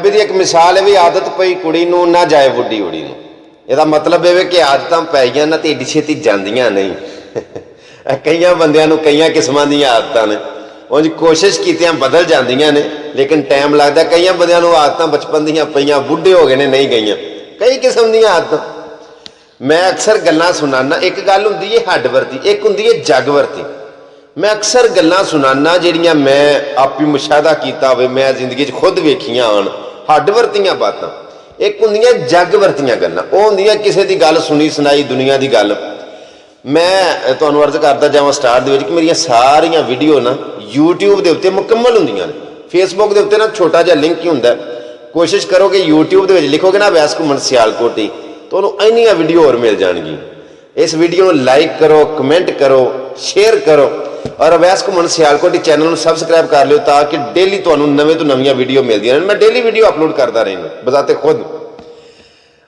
पंजाबी की एक मिसाल है भी आदत पई कुड़ी नूं ना जाए बुढ़ी उड़ी नूं। ਇਹਦਾ मतलब ਇਹ कि आदतां पै गईयां ना तो एडी छेती जांदियां नहीं। कई बंदियां नूं कई किस्मां दी आदतां ने, उंज कोशिश कीतियां बदल जांदियां ने लेकिन टाइम लगदा। कई बंदियां नूं आदतां बचपन दीयां पईयां, बुढ़े हो गए ने नहीं गईयां, कई किस्म दी आदतां। मैं अक्सर गल्लां सुनाना, एक गल हुंदी है हड्ड वरती, एक हुंदी है जग वरती। मैं अक्सर गल्लां सुनाना जिहड़ियां मैं आप ही मुशाहदा कीता होवे, मैं जिंदगी खुद वेखियां आन। हड्ड वरतियां बातां एक हुंदियां जग वरतियां गल्लां, ओह हुंदियां किसी दी गल सुनी सुनाई दुनिया दी गल। मैं तुहानूं अर्ज करदा जावां स्टार्ट दे विच कि मेरियां सारियां वीडियो ना यूट्यूब दे उत्ते मुकम्मल हुंदियां ने। फेसबुक दे उत्ते ना छोटा जिहा लिंक ही हुंदा। कोशिश करो कि यूट्यूब दे विच लिखोगे ना अवैस घुम्मण सियालकोटी, तो उन्होंने इन्नियां वीडियो होर मिल जाएगी। इस वीडियो को लाइक करो, कमेंट करो, शेयर करो और अवैस घुम्मण सियालकोटी चैनल को सबसक्राइब कर लियो ताकि डेली तुहानूं नवें तो नवीं वीडियो मिलदियां रहन। मैं डेली वीडियो अपलोड करता रहना बजाते खुद।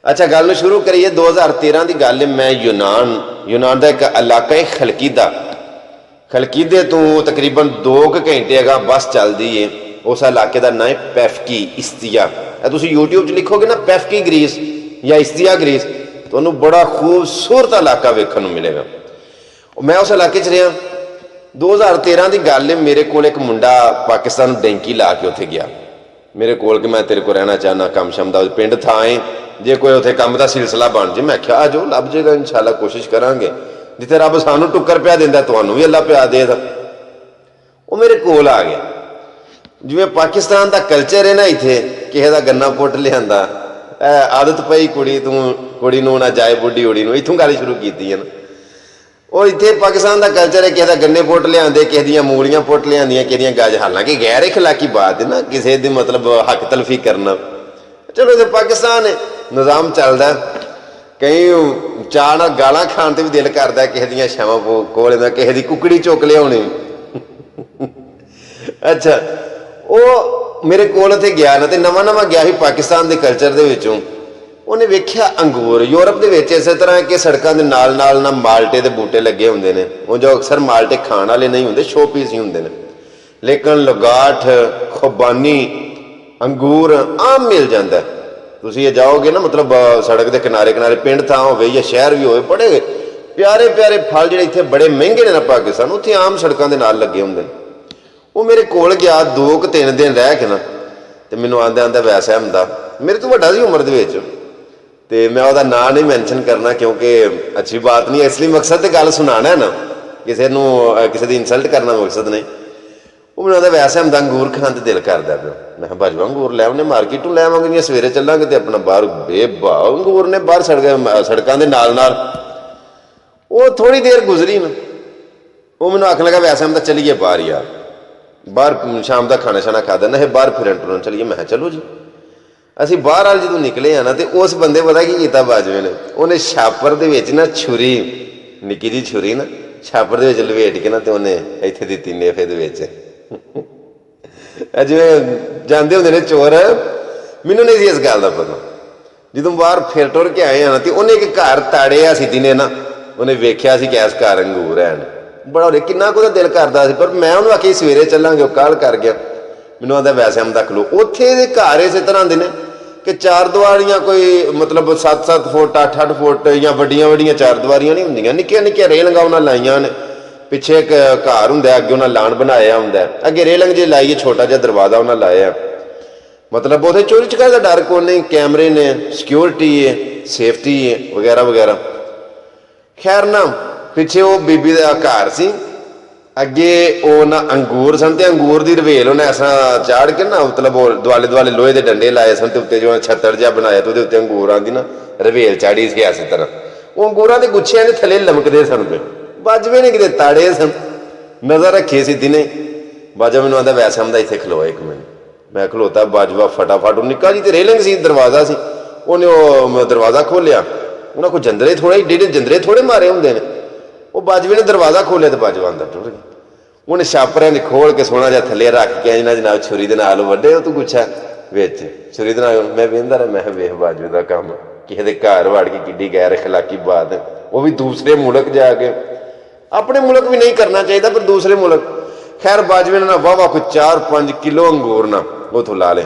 अच्छा गल शुरू करिए। 2013 की गल है। मैं यूनान का एक इलाका है खलकीदा। खलकीदे तो तकरीबन 2 घंटे अगा बस चलती है। उस इलाके का नाम है पैफकी इस्तिया। तुम यूट्यूब लिखोगे ना पैफकी ग्रीस या इस्तिया ग्रीस, तो उन्होंने बड़ा खूबसूरत इलाका वेखण नूं मिलेगा। मैं उस इलाके च रहा। 2013 की गल है। मेरे को एक मुंडा पाकिस्तान डेंकी ला के उत्थे गया मेरे को कि मैं तेरे को रहना चाहना, कम शम का पिंड था है, जे कोई उत्थे काम का सिलसिला बन जाए। मैं क्या जो लभ जाएगा इंशाअल्लाह, कोशिश करांगे। जिथे रब सानू टुक्कर पिया देंदा तुहानू भी अल्लाह पिया देगा। वो मेरे कोल आ गया। जिवें पाकिस्तान का कल्चर है ना, इत्थे किसी का गन्ना पुट लिआंदा, आदत पई कुड़ी तू कुड़ी नूं ना जाए बुढ़ी उड़ी नूं, इत्थों गल शुरू की है ना। और इत्थे पाकिस्तान का कल्चर है, किसी का गन्ने पुट लिआंदे, किसी दियां मूलियां पुट लिआंदियां, किसी दियां गाज। हालांकि गैर इखलाकी बात है ना, किसी दी मतलब हक तलफी करना। चलो इधर पाकिस्तान है, निज़ाम चलदा। कई चाह नाल गालां खाण ते भी दिल करदा, किसी दियां छावां कोल किसी दी कुकड़ी चुक लिआउणी। अच्छा वो मेरे कोल उत्थे गया ना, ते नवां नवां गया ही पाकिस्तान के कल्चर दे विचों। उन्हें वेख्या अंगूर। यूरोप के विच इस तरह कि सड़कों के नाल नाल ना माल्टे के बूटे लगे होंदे ने। वो जो अक्सर माल्टे खाण वाले नहीं होंदे, शो पीस ही होंदे ने, लेकिन लगाठ, खुबानी, अंगूर आम मिल जाता है। तुसीं ये जाओगे ना, मतलब सड़क के किनारे किनारे पिंड था होवे या शहर भी होवे, बड़े प्यारे प्यारे फल जिहड़े इत्थे बड़े महंगे ने ना पाकिस्तान, उत्थे आम सड़कों के नाल लगे होंदे। वो मेरे कोल गया 2-3 दिन रह के ना, तो मैनूं आंदा आंदा वैसा हुंदा, मेरे तो वड्डा सी उम्र दे विच। तो मैं वह नाम नहीं मैनशन करना क्योंकि अच्छी बात नहीं है, इसलिए मकसद तो गल सुनाना है ना, किसी की इंसल्ट करना मकसद नहीं। वो मैंने आता वैसे हम अंगूर खान तो दिल करता पिया। मैं भाजवा अंगूर लै आने, मार्केटों लै आवांगे या सवेरे चलांगे तो अपना बाहर बेबा अंगूर ने बाहर सड़कों के नाल नाल। वो थोड़ी देर गुजरी ना, वो मैंने आखन लगा वैसे हम तो चलीए बाहर यार, बाहर शाम का खाना शाना खा देना है, बाहर फिरन टुरन चलीए। मैं चलो जी। ਅਸੀਂ ਬਾਹਰ ਵਾਲ ਜਦੋਂ ਨਿਕਲੇ ਆ ਨਾ, ਤੇ ਉਸ ਬੰਦੇ ਪਤਾ ਕੀ ਕੀਤਾ ਬਾਜਵੇ ਨੇ, ਉਹਨੇ ਛਾਪਰ ਦੇ ਵਿੱਚ ਨਾ ਛੁਰੀ, ਨਿੱਕੀ ਜੀ ਛੁਰੀ ਨਾ ਛਾਪਰ ਦੇ ਵਿੱਚ ਲਵੇਟ ਕੇ ਨਾ, ਤੇ ਉਹਨੇ ਇੱਥੇ ਦਿੱਤੀ ਨੇਫੇ ਦੇ ਵਿੱਚ। ਜਿਵੇਂ ਜਾਂਦੇ ਹੁੰਦੇ ਨੇ ਚੋਰ, ਮੈਨੂੰ ਨਹੀਂ ਸੀ ਇਸ ਗੱਲ ਦਾ ਪਤਾ। ਜਦੋਂ ਬਾਹਰ ਫਿਰ ਟੁਰ ਕੇ ਆਏ ਆ ਨਾ, ਤੇ ਉਹਨੇ ਇੱਕ ਘਰ ਤਾੜਿਆ ਸੀ ਦਿਨੇ ਨਾ, ਉਹਨੇ ਵੇਖਿਆ ਸੀ ਕਿ ਇਸ ਘਰ ਅੰਗੂਰ ਹੈ। ਬੜਾ ਉਹਦੇ ਕਿੰਨਾ ਕੁ ਦਿਲ ਕਰਦਾ ਸੀ, ਪਰ ਮੈਂ ਉਹਨੂੰ ਆਖੀ ਸਵੇਰੇ ਚੱਲਾਂਗੇ, ਉਹ ਕਾਹਲ ਕਰ ਗਿਆ। ਮੈਨੂੰ ਆਂਦਾ ਵੈਸੇ ਹਮ ਰੱਖ ਲਓ। ਉੱਥੇ ਦੇ ਘਰ ਇਸੇ ਤਰ੍ਹਾਂ ਦੇ ਨੇ कि 4 ਦੀਵਾਰੀਆਂ कोई मतलब 7-7 फुट 8-8 फुट या ਵੱਡੀਆਂ ਵੱਡੀਆਂ 4 ਦੀਵਾਰੀਆਂ ਨਹੀਂ ਹੁੰਦੀਆਂ, ਨਿੱਕੀਆਂ ਨਿੱਕੀਆਂ ਰੇਲਿੰਗਾਂ ਉਹਨਾਂ ਲਾਈਆਂ ਨੇ। ਪਿੱਛੇ ਇੱਕ ਘਰ ਹੁੰਦਾ, ਅੱਗੇ ਉਹਨਾਂ ਲਾਣ ਬਣਾਇਆ ਹੁੰਦਾ, ਅੱਗੇ ਰੇਲਿੰਗ ਜੇ ਲਾਈਏ, ਛੋਟਾ ਜਿਹਾ ਦਰਵਾਜ਼ਾ ਉਹਨਾਂ ਲਾਇਆ। मतलब ਉੱਥੇ ਚੋਰੀ ਚਕਾਰੀ ਦਾ ਡਰ ਕੋਈ ਨਹੀਂ, ਕੈਮਰੇ ਨੇ, ਸਿਕਿਉਰਿਟੀ ਹੈ, ਸੇਫਟੀ ਹੈ ਵਗੈਰਾ ਵਗੈਰਾ। ਖੈਰ ਨਾ ਪਿੱਛੇ ਉਹ ਬੀਬੀ ਦਾ ਘਰ ਸੀ, ਅੱਗੇ ਉਹ ਨਾ ਅੰਗੂਰ ਸਨ, ਤੇ ਅੰਗੂਰ ਦੀ ਰਵੇਲ ਉਹਨੇ ਐਸਾ ਚਾੜ ਕੇ ਨਾ, ਮਤਲਬ ਉਹ ਦੁਆਲੇ ਦੁਆਲੇ ਲੋਹੇ ਦੇ ਡੰਡੇ ਲਾਏ ਸਨ, ਤੇ ਉੱਤੇ ਜੋ ਛੱਤਰ ਜਿਹਾ ਬਣਾਇਆ, ਤੇ ਉਹਦੇ ਉੱਤੇ ਅੰਗੂਰਾਂ ਦੀ ਨਾ ਰਵੇਲ ਚਾੜੀ ਸੀ ਇਸੇ ਤਰ੍ਹਾਂ। ਉਹ ਅੰਗੂਰਾਂ ਦੇ ਗੁੱਛਿਆਂ ਦੇ ਥੱਲੇ ਲਮਕਦੇ ਸਨ ਪਏ, ਬਾਜਵੇ ਨੇ ਕਿਤੇ ਤਾੜੇ ਸਨ, ਨਜ਼ਰ ਰੱਖੀ ਸੀ ਦਿਨੇ। ਬਾਜਵਾ ਮੈਨੂੰ ਆਂਦਾ ਵੈਸੇ ਆਂਦਾ ਇੱਥੇ ਖਲੋ ਇੱਕ ਮਿੰਟ। ਮੈਂ ਖਲੋਤਾ, ਬਾਜਵਾ ਫਟਾਫਟ, ਉਹ ਨਿੱਕਾ ਜੀ ਤੇ ਰੇਲਿੰਗ ਸੀ, ਦਰਵਾਜ਼ਾ ਸੀ, ਉਹਨੇ ਉਹ ਦਰਵਾਜ਼ਾ ਖੋਲਿਆ। ਉਹਨਾਂ ਕੋਲ ਜੰਦਰੇ ਥੋੜੇ ਏਡੇ ਜੰਦਰੇ ਥੋੜੇ ਮਾਰੇ ਹੁੰਦੇ ਨੇ। ਉਹ ਬਾਜਵੇ ਨੇ ਦਰਵਾਜ਼ਾ ਖੋਲਿਆ, ਤੇ ਬਾਜਵਾ ਅੰਦਰ ਟੁਰ ਗਿਆ। ਉਹਨੇ ਛਾਪਰਿਆਂ ਨੇ ਖੋਲ ਕੇ ਸੋਹਣਾ ਜਿਹਾ ਥੱਲੇ ਰੱਖ ਕੇ ਇਹਨਾਂ ਜਨਾਬ ਛੁਰੀ ਦੇ ਨਾਲ ਵੱਡੇ, ਉਹ ਤੂੰ ਗੁੱਛਾ ਵਿੱਚ ਛੁਰੀ ਦੇ ਨਾਲ। ਮੈਂ ਵੇਖਦਾ ਰਿਹਾ, ਮੈਂ ਕਿਹਾ ਵੇਖ ਬਾਜਵੇ ਦਾ ਕੰਮ, ਕਿਸੇ ਦੇ ਘਰ ਵੜ ਕੇ ਕਿੱਡੀ ਗੈਰ ਇਖਲਾਕੀ ਬਾਤ ਹੈ, ਉਹ ਵੀ ਦੂਸਰੇ ਮੁਲਕ ਜਾ ਕੇ। ਆਪਣੇ ਮੁਲਕ ਵੀ ਨਹੀਂ ਕਰਨਾ ਚਾਹੀਦਾ, ਪਰ ਦੂਸਰੇ ਮੁਲਕ। खैर बाजवे ने ना वाह वाह कोई 4-5 किलो अंगूर ना उतों ला ले।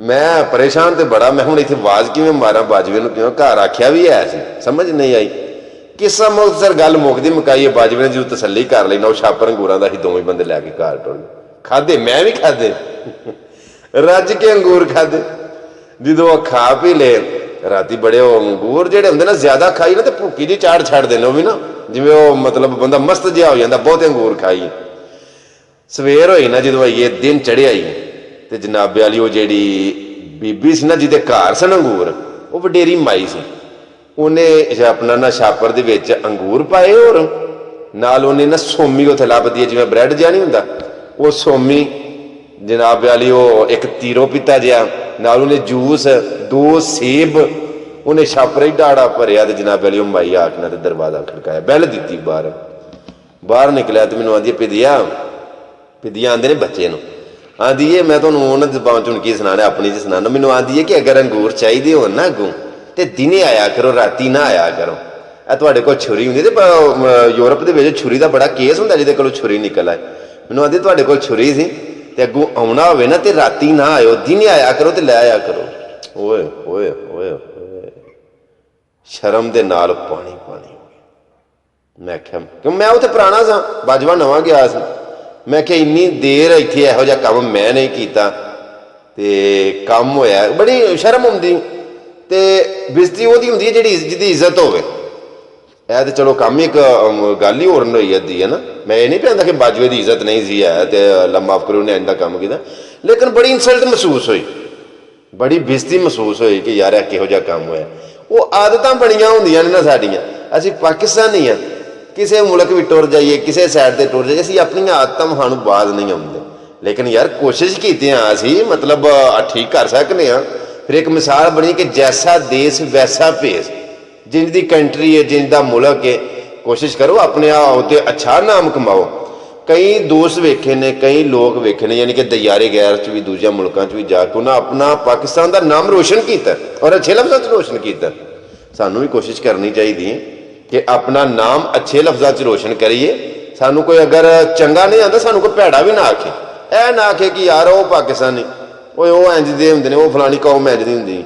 ਮੈਂ ਪਰੇਸ਼ਾਨ ਤੇ ਬੜਾ, ਮੈਂ ਹੁਣ ਇੱਥੇ ਆਵਾਜ਼ ਕਿਵੇਂ ਮਾਰਾਂ ਬਾਜਵੇ ਨੂੰ, ਕਿਉਂ ਘਰ ਆਖਿਆ ਵੀ ਹੈ ਸੀ, ਸਮਝ ਨਹੀਂ ਆਈ। ਕਿਸਾ ਮੁਕਤਸਰ ਗੱਲ ਮੁੱਕਦੀ ਮੁਕਾਈ ਬਾਜਵੇ ਨੇ ਜਦੋਂ ਤਸੱਲੀ ਕਰ ਲਈ ਨਾ, ਉਹ ਛਾਪਰ ਅੰਗੂਰਾਂ ਦਾ ਹੀ ਦੋਵੇਂ ਬੰਦੇ ਲੈ ਕੇ ਘਰ ਟੁਰ ਗਏ। ਖਾਧੇ, ਮੈਂ ਵੀ ਖਾਧੇ, ਰੱਜ ਕੇ ਅੰਗੂਰ ਖਾਧੇ। ਜਦੋਂ ਉਹ ਖਾ ਪੀ ਲਏ, ਰਾਤੀ ਬੜੇ ਉਹ ਅੰਗੂਰ ਜਿਹੜੇ ਹੁੰਦੇ ਨਾ ਜ਼ਿਆਦਾ ਖਾਈ ਨਾ ਤੇ ਭੁੱਕੀ ਦੀ ਚਾੜ ਛੱਡਦੇ ਨੇ, ਉਹ ਵੀ ਨਾ ਜਿਵੇਂ ਉਹ ਮਤਲਬ ਬੰਦਾ ਮਸਤ ਜਿਹਾ ਹੋ ਜਾਂਦਾ, ਬਹੁਤੇ ਅੰਗੂਰ ਖਾਈ। ਸਵੇਰ ਹੋਈ ਨਾ ਜਦੋਂ ਆਈਏ, ਦਿਨ ਚੜ੍ਹਿਆ ਹੀ ਤੇ ਜਨਾਬੇ ਵਾਲੀ ਉਹ ਜਿਹੜੀ ਬੀਬੀ ਸੀ ਨਾ ਜਿਹਦੇ ਘਰ ਸਨ ਅੰਗੂਰ, ਉਹ ਵਡੇਰੀ ਮਾਈ ਸੀ, ਉਹਨੇ ਆਪਣਾ ਨਾ ਛਾਪਰ ਦੇ ਵਿੱਚ ਅੰਗੂਰ ਪਾਏ, ਔਰ ਨਾਲ ਉਹਨੇ ਨਾ ਸੋਮੀ ਉੱਥੇ ਲੱਭਦੀ ਹੈ ਜਿਵੇਂ ਬ੍ਰੈਡ ਜਿਹਾ ਨਹੀਂ ਹੁੰਦਾ, ਉਹ ਸੋਮੀ ਜਨਾਬ ਵਾਲੀ, ਉਹ ਇੱਕ ਤੀਰੋ ਪੀਤਾ ਜਿਹਾ, ਨਾਲ ਉਹਨੇ ਜੂਸ, 2 ਸੇਬ, ਉਹਨੇ ਛਾਪਰ ਹੀ ਡਾੜਾ ਭਰਿਆ ਤੇ ਜਨਾਬ ਵਾਲੀ ਉਹ ਮਾਈ ਆ ਕੇ ਨਾ ਤੇ ਦਰਵਾਜ਼ਾ ਖੜਕਾਇਆ, ਬੈਲ ਦਿੱਤੀ। ਬਾਹਰ ਨਿਕਲਿਆ ਤੇ ਮੈਨੂੰ ਆਂਦੀ ਪਿੱਦੀਆਂ ਆਂਦੇ ਨੇ ਬੱਚੇ ਨੂੰ, ਆਂਦੀ ਹੈ ਮੈਂ ਤੁਹਾਨੂੰ ਉਹਨਾਂ ਦੀ ਜ਼ਬਾਨ ਚੋਂ ਕੀ ਸੁਣਾਣਾ, ਆਪਣੀ 'ਚ ਸੁਣਾਣਾ। ਮੈਨੂੰ ਆਂਦੀ ਹੈ ਕਿ ਅਗਰ ਅੰਗੂਰ ਚਾਹੀਦੇ ਹੋਣ ਨਾ ਅੱਗੋਂ ਤੇ ਦਿਨੇ ਆਇਆ ਕਰੋ, ਰਾਤੀ ਨਾ ਆਇਆ ਕਰੋ। ਇਹ ਤੁਹਾਡੇ ਕੋਲ ਛੁਰੀ ਹੁੰਦੀ ਤੇ ਯੂਰਪ ਦੇ ਵਿੱਚ ਛੁਰੀ ਦਾ ਬੜਾ ਕੇਸ ਹੁੰਦਾ, ਜਿਹਦੇ ਕੋਲੋਂ ਛੁਰੀ ਨਿਕਲ ਆਏ। ਮੈਨੂੰ ਆਂਦੀ ਤੁਹਾਡੇ ਕੋਲ ਛੁਰੀ ਸੀ ਤੇ ਅੱਗੋਂ ਆਉਣਾ ਹੋਵੇ ਨਾ ਤੇ ਰਾਤੀ ਨਾ ਆਇਓ, ਦਿਨੇ ਆਇਆ ਕਰੋ ਤੇ ਲੈ ਆਇਆ ਕਰੋ। ਓਏ ਓਏ ਓਏ ਓਏ, ਸ਼ਰਮ ਦੇ ਨਾਲ ਪਾਣੀ ਹੋ ਗਿਆ। ਮੈਂ ਆਖਿਆ, ਕਿਉਂ ਮੈਂ ਉੱਥੇ ਪੁਰਾਣਾ ਸਾਂ, ਬਾਜਵਾ ਨਵਾਂ ਗਿਆ ਸੀ। ਮੈਂ ਕਿਹਾ ਇੰਨੀ ਦੇਰ ਇੱਥੇ ਇਹੋ ਜਿਹਾ ਕੰਮ ਮੈਂ ਨਹੀਂ ਕੀਤਾ ਤੇ ਕੰਮ ਹੋਇਆ, ਬੜੀ ਸ਼ਰਮ ਹੁੰਦੀ। ਤੇ ਬੇਇੱਜ਼ਤੀ ਉਹਦੀ ਹੁੰਦੀ ਹੈ ਜਿਹਦੀ ਇੱਜ਼ਤ ਹੋਵੇ। ਇਹ ਤੇ ਚਲੋ ਕੰਮ ਹੀ ਇੱਕ ਗੱਲ ਹੀ ਹੋਰ ਹੋਈ ਅੱਧੀ ਹੈ ਨਾ। ਮੈਂ ਇਹ ਨਹੀਂ ਕਹਿੰਦਾ ਕਿ ਬਾਜਵੇ ਦੀ ਇੱਜ਼ਤ ਨਹੀਂ ਸੀ ਹੈ ਤੇ ਅੱਲਾ ਮਾਫ ਕਰੇ ਉਹਨੇ ਇੰਦਾ ਕੰਮ ਕੀਤਾ, ਲੇਕਿਨ ਬੜੀ ਇਨਸਲਟ ਮਹਿਸੂਸ ਹੋਈ, ਬੜੀ ਬੇਇੱਜ਼ਤੀ ਮਹਿਸੂਸ ਹੋਈ ਕਿ ਯਾਰ ਇਹ ਕਿਹੋ ਜਿਹਾ ਕੰਮ ਹੋਇਆ। ਉਹ ਆਦਤਾਂ ਬਣੀਆਂ ਹੁੰਦੀਆਂ ਨੇ ਨਾ ਸਾਡੀਆਂ, ਅਸੀਂ ਪਾਕਿਸਤਾਨੀ ਹਾਂ, ਕਿਸੇ ਮੁਲਕ ਵੀ ਟੁਰ ਜਾਈਏ, ਕਿਸੇ ਸਾਈਡ ਤੇ ਟੁਰ ਜਾਈਏ, ਅਸੀਂ ਆਪਣੀਆਂ ਆਦਤਾਂ ਸਾਨੂੰ ਬਾਜ਼ ਨਹੀਂ ਆਉਂਦੇ, ਲੇਕਿਨ ਯਾਰ ਕੋਸ਼ਿਸ਼ ਕੀਤੀ ਹਾਂ ਅਸੀਂ, ਮਤਲਬ ਠੀਕ ਕਰ ਸਕਦੇ ਹਾਂ। ਫਿਰ ਇੱਕ ਮਿਸਾਲ ਬਣੀ ਕਿ ਜੈਸਾ ਦੇਸ਼ ਵੈਸਾ ਭੇਸ, ਜਿੰਜ ਦੀ ਕੰਟਰੀ ਹੈ, ਜਿੰਜ ਦਾ ਮੁਲਕ ਹੈ, ਕੋਸ਼ਿਸ਼ ਕਰੋ ਆਪਣੇ ਆਪ ਉੱਤੇ ਅੱਛਾ ਨਾਮ ਕਮਾਓ। ਕਈ ਦੋਸਤ ਵੇਖੇ ਨੇ, ਕਈ ਲੋਕ ਵੇਖੇ ਨੇ, ਯਾਨੀ ਕਿ ਦਯਾਰੇ ਗੈਰ 'ਚ ਵੀ, ਦੂਜਿਆਂ ਮੁਲਕਾਂ 'ਚ ਵੀ ਜਾ ਕੇ ਉਹਨਾਂ ਆਪਣਾ ਪਾਕਿਸਤਾਨ ਦਾ ਨਾਮ ਰੋਸ਼ਨ ਕੀਤਾ ਔਰ ਅੱਛੇ ਲਫ਼ਜ਼ਾਂ 'ਚ ਰੋਸ਼ਨ ਕੀਤਾ। ਸਾਨੂੰ ਵੀ ਕੋਸ਼ਿਸ਼ ਕਰਨੀ ਚਾਹੀਦੀ ਹੈ ਕਿ ਆਪਣਾ ਨਾਮ ਅੱਛੇ ਲਫ਼ਜ਼ਾਂ 'ਚ ਰੋਸ਼ਨ ਕਰੀਏ। ਸਾਨੂੰ ਕੋਈ ਅਗਰ ਚੰਗਾ ਨਹੀਂ ਆਉਂਦਾ, ਸਾਨੂੰ ਕੋਈ ਭੈੜਾ ਵੀ ਨਾ ਆਖੇ। ਇਹ ਨਾ ਆਖੇ ਕਿ ਯਾਰ ਉਹ ਪਾਕਿਸਤਾਨੀ, ਓਏ ਉਹ ਇੰਜ ਦੇ ਹੁੰਦੇ ਨੇ, ਉਹ ਫਲਾਣੀ ਕੌਮ ਇੰਜ ਦੀ ਹੁੰਦੀ।